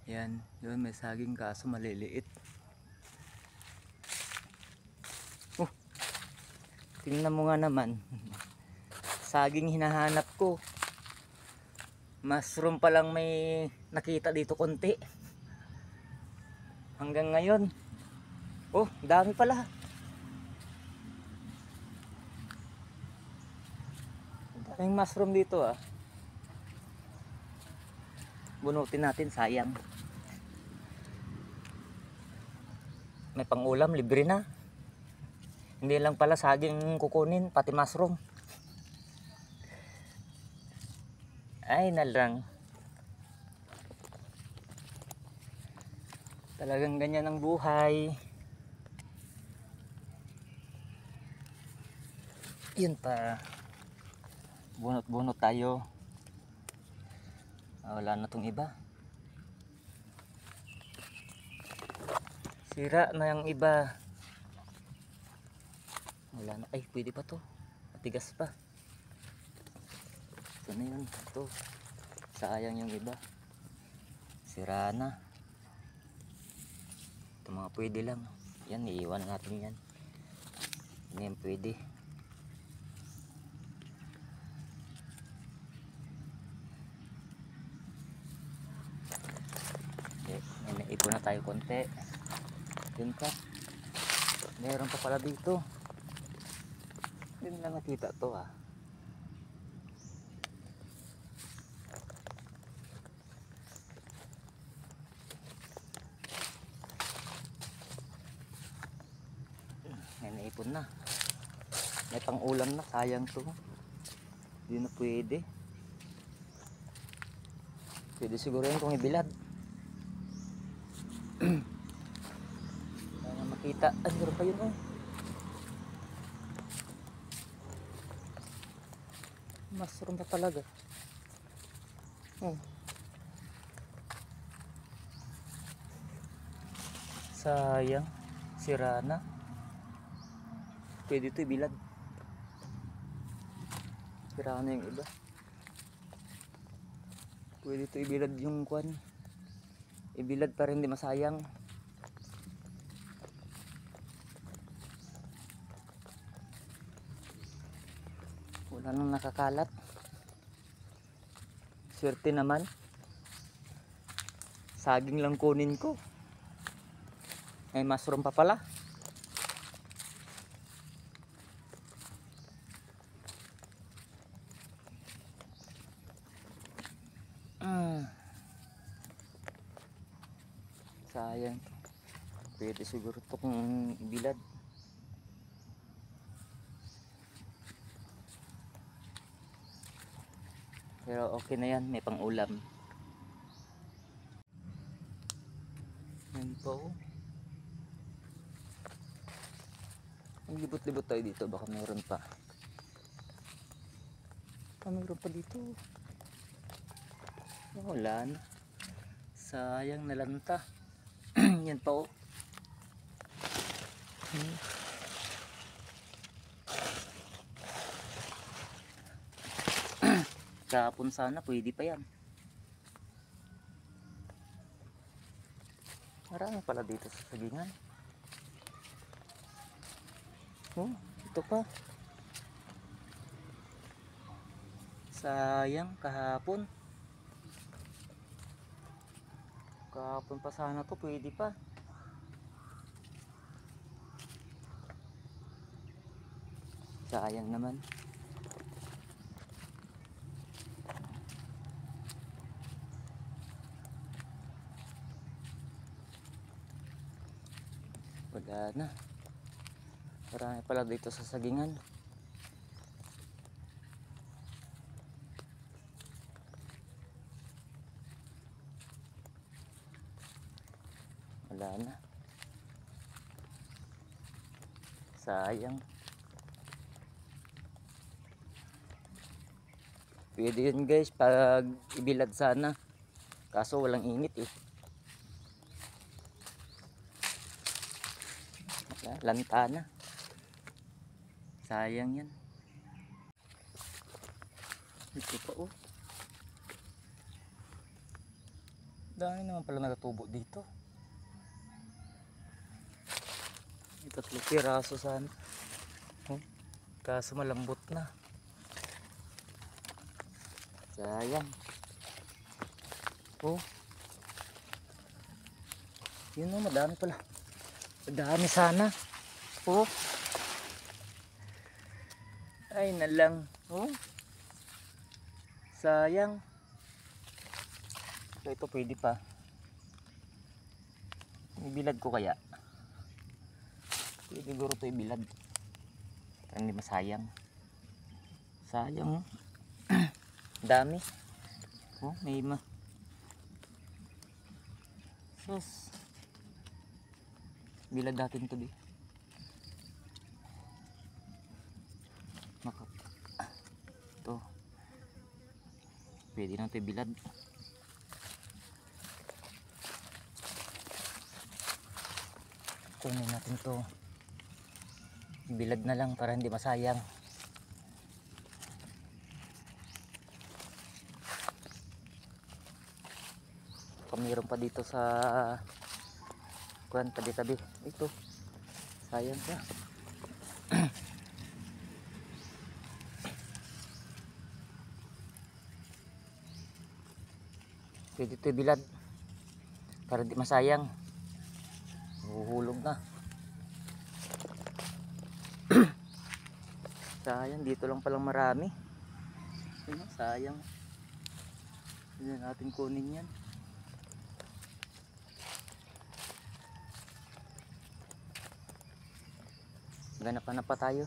Yan, yun may saging kaso maliliit. Oh, tingnan mo nga naman. Saging hinahanap ko. Mushroom pa lang may nakita dito konti. Hanggang ngayon. Oh, dami pala. Daming mushroom dito ah. Bunutin natin, sayang. May pangulam, libre na. Hindi lang pala saging kukunin, pati mushroom. Ay nalang. Talagang ganyan ang buhay. Yun pa. Bunot-bunot tayo. Wala na tong iba. Sira na yung iba. Wala na. Ay, pwede pa to. Matigas pa. Ito na yun. Ito. Sayang yung iba. Sira na. Ito mga pwede lang. Yan, iiwan natin yan. Hindi yan pwede. Okay, may naipon na tayo konti. Yun pa. Meron pa pala dito. Hindi na nakita to ah. May naipon na. May pang ulam na. Sayang to. Hindi na pwede. Pwede siguro yun kung ibilad. Para makita. Ay, meron pa yun oh. Mushroom pa talaga. Sayang. Sira na. Pwede ito ibilad. Sira na yung iba. Pwede ito ibilad yung kwan. Ibilad para hindi masayang. Wala nang nakakalat. Swerte naman. Saging lang kunin ko. May mushroom pa pala. Sayang. Pwede siguro ito kung ibilad. Pero okay na yan. May pang ulam. Yan po. Ang libot-libot tayo dito. Baka mayroon pa. Mayroon pa dito. Wala na. Sayang, nalanta. Yan pa oh. Kahapon sana pwede pa yan. Marami pala dito sa sagingan. Oh, ito pa. Sayang, kahapon. Kahapon pa sana to, pwede pa. Sayang naman. Wala na. Marami pala dito sa sagingan. Wala na. Sayang. Pwede yun guys pag ibilad sana. Kaso walang init eh. Lanta na. Sayang yan. Ito pa oh. Dami naman pala natutubo dito. May 3 piraso sana. Oh, kaso malambot na. Sayang. Oh. Yun o, madami pala. Madami sana. Oh. Ay nalang. Oh. Sayang. So ito pwede pa. Ibilad ko kaya. Pwede siguro ito ibilad. Para hindi masayang. Sayang. Dami. Oh, may sus. Bilad natin ito di. Ito. Pwede na ito ibilad. Kunin natin to, bilad na lang para hindi masayang. Mayroon pa dito sa kuwan tabi-tabi. Ito sayang siya. Pwede ito bilad para hindi masayang. Huhulog na. Sayang, dito lang palang marami. Sayang. Hindi natin kunin yan. Ganap-ganap pa tayo.